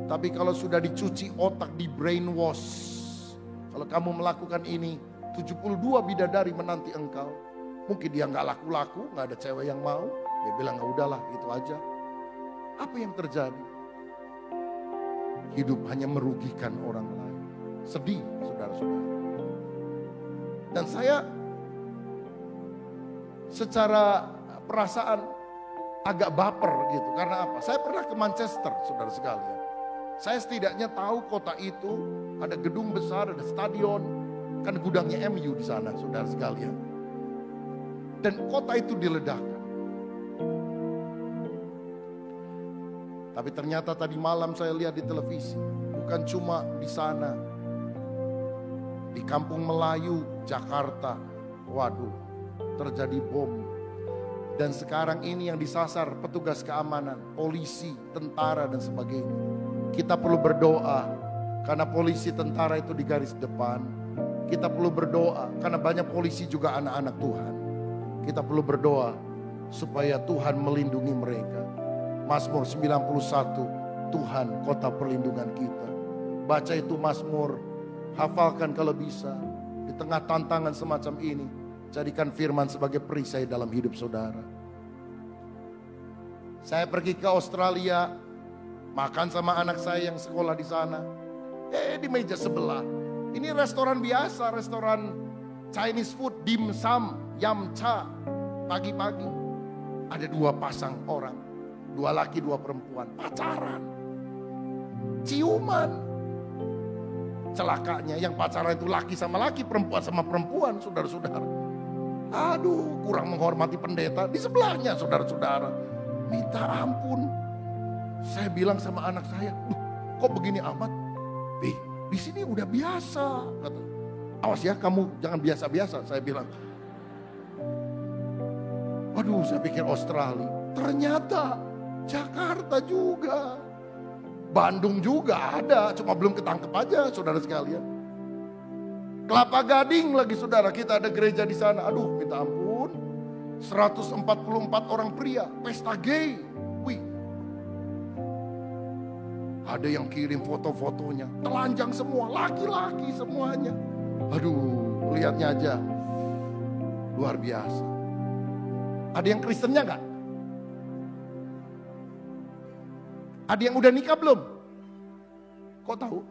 Tapi kalau sudah dicuci otak, di brainwash, kalau kamu melakukan ini, 72 bidadari menanti engkau. Mungkin dia gak laku-laku, gak ada cewek yang mau. Dia bilang, "Ya udahlah, itu aja." Apa yang terjadi? Hidup hanya merugikan orang lain. Sedih, saudara-saudara. Dan saya secara perasaan agak baper gitu. Karena apa? Saya pernah ke Manchester, saudara sekalian. Saya setidaknya tahu kota itu ada gedung besar, ada stadion. Kan gudangnya MU di sana, saudara sekalian. Dan kota itu diledakkan. Tapi ternyata tadi malam saya lihat di televisi, bukan cuma di sana, di Kampung Melayu, Jakarta, waduh, terjadi bom. Dan sekarang ini yang disasar petugas keamanan, polisi, tentara dan sebagainya. Kita perlu berdoa karena polisi, tentara itu di garis depan. Kita perlu berdoa karena banyak polisi juga anak-anak Tuhan. Kita perlu berdoa supaya Tuhan melindungi mereka. Mazmur 91, Tuhan kota perlindungan kita. Baca itu Mazmur, hafalkan kalau bisa. Di tengah tantangan semacam ini, jadikan firman sebagai perisai dalam hidup saudara. Saya pergi ke Australia, makan sama anak saya yang sekolah di sana. Di meja sebelah, ini restoran biasa, restoran Chinese food, dim sum, yam cha. Pagi-pagi ada 2 pasang orang, 2 laki 2 perempuan, pacaran, ciuman. Celakanya yang pacaran itu laki sama laki, perempuan sama perempuan, saudara-saudara. Aduh, kurang menghormati pendeta. Di sebelahnya saudara-saudara, minta ampun. Saya bilang sama anak saya, kok begini amat? Di sini udah biasa, kata. Awas ya, kamu jangan biasa-biasa, saya bilang. Waduh, saya pikir Australia. Ternyata Jakarta juga. Bandung juga ada, cuma belum ketangkep aja, saudara sekalian. Kelapa Gading lagi, saudara, kita ada gereja di sana. Aduh, minta ampun. 144 orang pria, pesta gay. Wih. Ada yang kirim foto-fotonya, telanjang semua, laki-laki semuanya. Aduh, lihatnya aja. Luar biasa. Ada yang Kristennya enggak? Ada yang udah nikah belum? Kok tahu?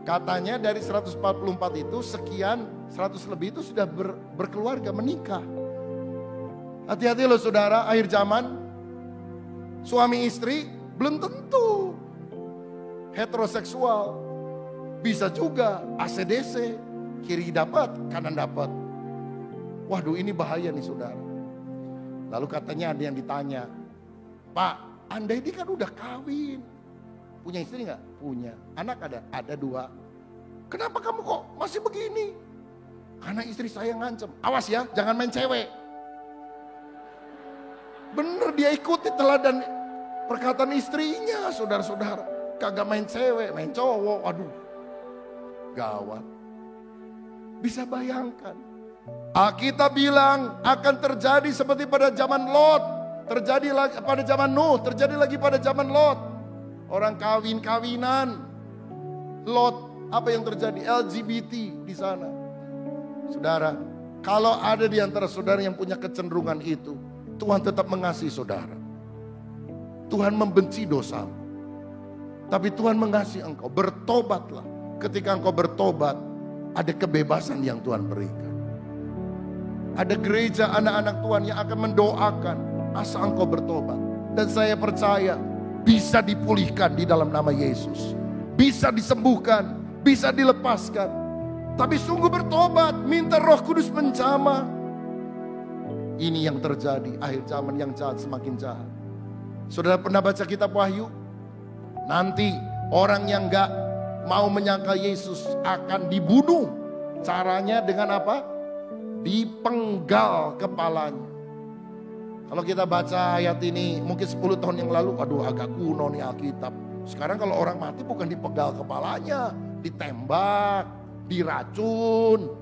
Katanya dari 144 itu sekian, 100 lebih itu sudah berkeluarga, menikah. Hati-hati loh saudara, akhir zaman suami istri belum tentu heteroseksual. Bisa juga ACDC, kiri dapat, kanan dapat. Waduh, ini bahaya nih saudara. Lalu katanya ada yang ditanya, Pak, Anda ini kan udah kawin. Punya istri nggak? Punya. Anak ada? Ada 2. Kenapa kamu kok masih begini? Karena istri saya ngancem. Awas ya, jangan main cewek. Bener, dia ikuti teladan perkataan istrinya, saudara-saudara. Kagak main cewek, main cowok. Aduh, gawat. Bisa bayangkan. Alkitab bilang akan terjadi seperti pada zaman Lot. Terjadi lagi pada zaman Nuh, terjadi lagi pada zaman Lot. Orang kawin-kawinan. Lot, apa yang terjadi? LGBT di sana. Saudara, kalau ada di antara saudara yang punya kecenderungan itu, Tuhan tetap mengasihi saudara. Tuhan membenci dosamu. Tapi Tuhan mengasihi engkau. Bertobatlah. Ketika engkau bertobat, ada kebebasan yang Tuhan berikan. Ada gereja anak-anak Tuhan yang akan mendoakan asal engkau bertobat. Dan saya percaya bisa dipulihkan di dalam nama Yesus. Bisa disembuhkan, bisa dilepaskan. Tapi sungguh bertobat, minta Roh Kudus menjamah. Ini yang terjadi, akhir zaman yang jahat semakin jahat. Saudara pernah baca kitab Wahyu? Nanti orang yang gak mau menyangkal Yesus akan dibunuh. Caranya dengan apa? Dipenggal kepalanya. Kalau kita baca ayat ini mungkin 10 tahun yang lalu, aduh agak kuno nih Alkitab. Sekarang kalau orang mati bukan dipenggal kepalanya, ditembak, diracun,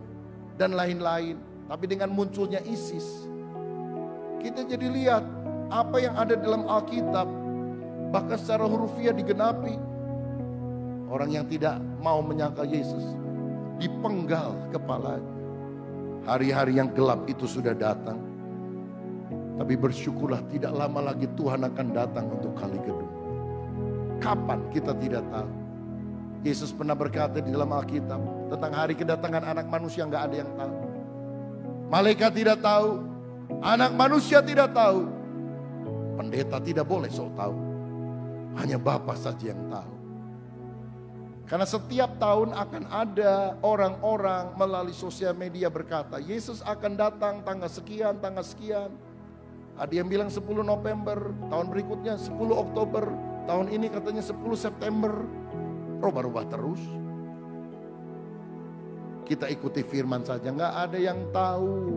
dan lain-lain. Tapi dengan munculnya ISIS, kita jadi lihat apa yang ada dalam Alkitab, bahkan secara hurufiah digenapi. Orang yang tidak mau menyangkal Yesus, dipenggal kepalanya. Hari-hari yang gelap itu sudah datang. Tapi bersyukurlah tidak lama lagi Tuhan akan datang untuk kali kedua. Kapan kita tidak tahu. Yesus pernah berkata di dalam Alkitab tentang hari kedatangan anak manusia, nggak ada yang tahu. Malaikat tidak tahu, anak manusia tidak tahu, pendeta tidak boleh sok tahu. Hanya Bapa saja yang tahu. Karena setiap tahun akan ada orang-orang melalui sosial media berkata, Yesus akan datang tanggal sekian, tanggal sekian. Ada yang bilang 10 November, tahun berikutnya 10 Oktober, tahun ini katanya 10 September. Rubah-rubah terus. Kita ikuti firman saja, gak ada yang tahu.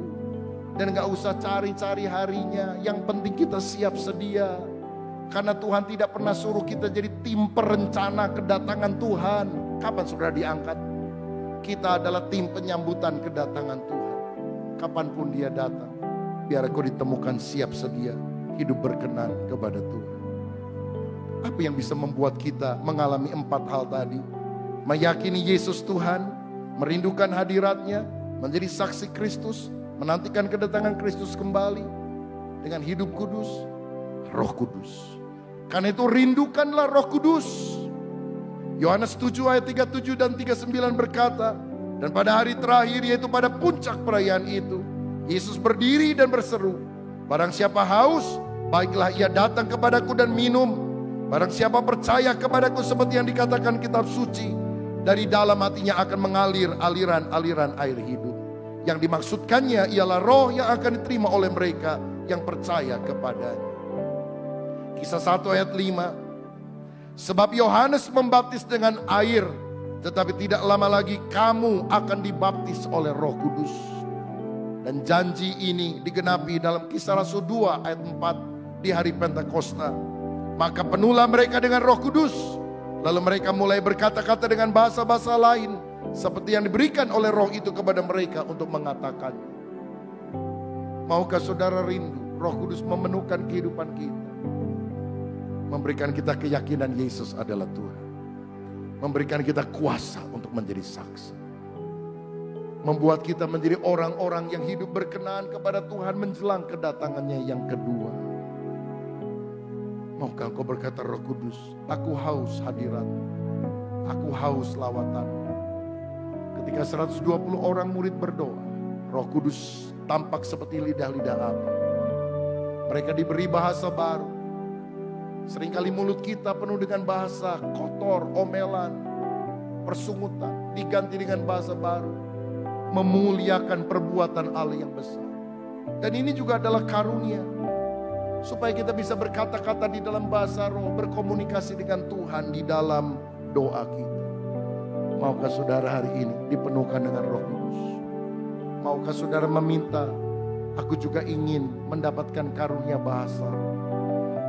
Dan gak usah cari-cari harinya, yang penting kita siap sedia. Karena Tuhan tidak pernah suruh kita jadi tim perencana kedatangan Tuhan. Kapan saudara diangkat? Kita adalah tim penyambutan kedatangan Tuhan. Kapanpun dia datang. biar aku ditemukan siap sedia, hidup berkenan kepada Tuhan. Apa yang bisa membuat kita mengalami 4 hal tadi? Meyakini Yesus Tuhan, merindukan hadiratnya, menjadi saksi Kristus, menantikan kedatangan Kristus kembali, dengan hidup kudus, Roh Kudus. Karena itu rindukanlah Roh Kudus. Yohanes 7 ayat 37 dan 39 berkata, dan pada hari terakhir, yaitu pada puncak perayaan itu, Yesus berdiri dan berseru, barang siapa haus, baiklah ia datang kepadaku dan minum. Barang siapa percaya kepadaku seperti yang dikatakan kitab suci, dari dalam hatinya akan mengalir aliran-aliran air hidup. Yang dimaksudkannya ialah roh yang akan diterima oleh mereka yang percaya kepadanya. Kisah 1 ayat 5. Sebab Yohanes membaptis dengan air, tetapi tidak lama lagi kamu akan dibaptis oleh Roh Kudus. Dan janji ini digenapi dalam Kisah Rasul 2 ayat 4 di hari Pentakosta. Maka penuhlah mereka dengan Roh Kudus. Lalu mereka mulai berkata-kata dengan bahasa-bahasa lain, seperti yang diberikan oleh Roh itu kepada mereka untuk mengatakan. Maukah saudara rindu Roh Kudus memenuhkan kehidupan kita? Memberikan kita keyakinan Yesus adalah Tuhan. Memberikan kita kuasa untuk menjadi saksi. Membuat kita menjadi orang-orang yang hidup berkenan kepada Tuhan menjelang kedatangannya yang kedua. Maukah engkau berkata, Roh Kudus, aku haus hadirat, aku haus lawatan. Ketika 120 orang murid berdoa, Roh Kudus tampak seperti lidah-lidah api. Mereka diberi bahasa baru. Seringkali mulut kita penuh dengan bahasa kotor, omelan, persungutan, diganti dengan bahasa baru, memuliakan perbuatan Allah yang besar. Dan ini juga adalah karunia, supaya kita bisa berkata-kata di dalam bahasa roh, berkomunikasi dengan Tuhan di dalam doa kita. Maukah saudara hari ini dipenuhkan dengan Roh Kudus? Maukah saudara meminta, aku juga ingin mendapatkan karunia bahasa,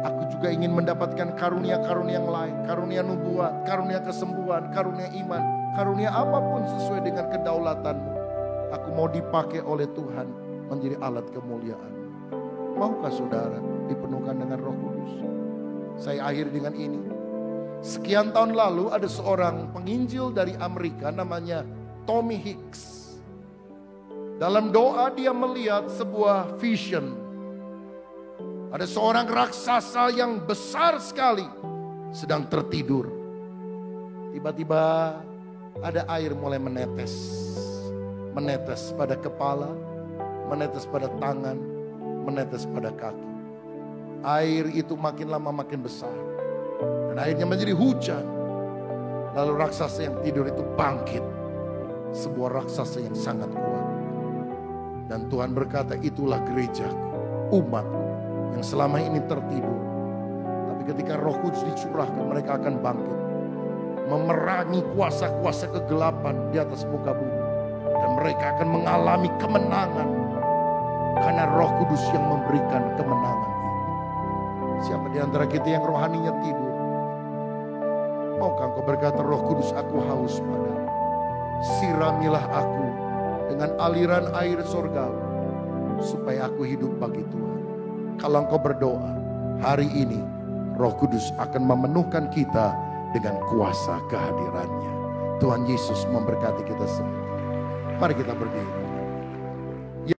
aku juga ingin mendapatkan karunia-karunia yang lain, karunia nubuat, karunia kesembuhan, karunia iman, karunia apapun sesuai dengan kedaulatanmu. Aku mau dipakai oleh Tuhan menjadi alat kemuliaan. Maukah saudara dipenuhkan dengan Roh Kudus? Saya akhiri dengan ini. Sekian tahun lalu ada seorang penginjil dari Amerika namanya Tommy Hicks. Dalam doa dia melihat sebuah vision. Ada seorang raksasa yang besar sekali sedang tertidur. Tiba-tiba ada air mulai menetes. Menetes pada kepala, menetes pada tangan, menetes pada kaki. Air itu makin lama makin besar. Dan akhirnya menjadi hujan. Lalu raksasa yang tidur itu bangkit. Sebuah raksasa yang sangat kuat. Dan Tuhan berkata, itulah gerejaku, umatku yang selama ini tertidur. Tapi ketika Roh Kudus dicurahkan, mereka akan bangkit. Memerangi kuasa-kuasa kegelapan di atas muka bumi. Dan mereka akan mengalami kemenangan. Karena Roh Kudus yang memberikan kemenangan itu. Siapa di antara kita yang rohaninya tidur? Maukah engkau berkata, Roh Kudus, aku haus padamu. Siramilah aku dengan aliran air surgawi, supaya aku hidup bagi Tuhan. Kalau engkau berdoa, hari ini Roh Kudus akan memenuhkan kita dengan kuasa kehadirannya. Tuhan Yesus memberkati kita semua. Mari kita berdiri.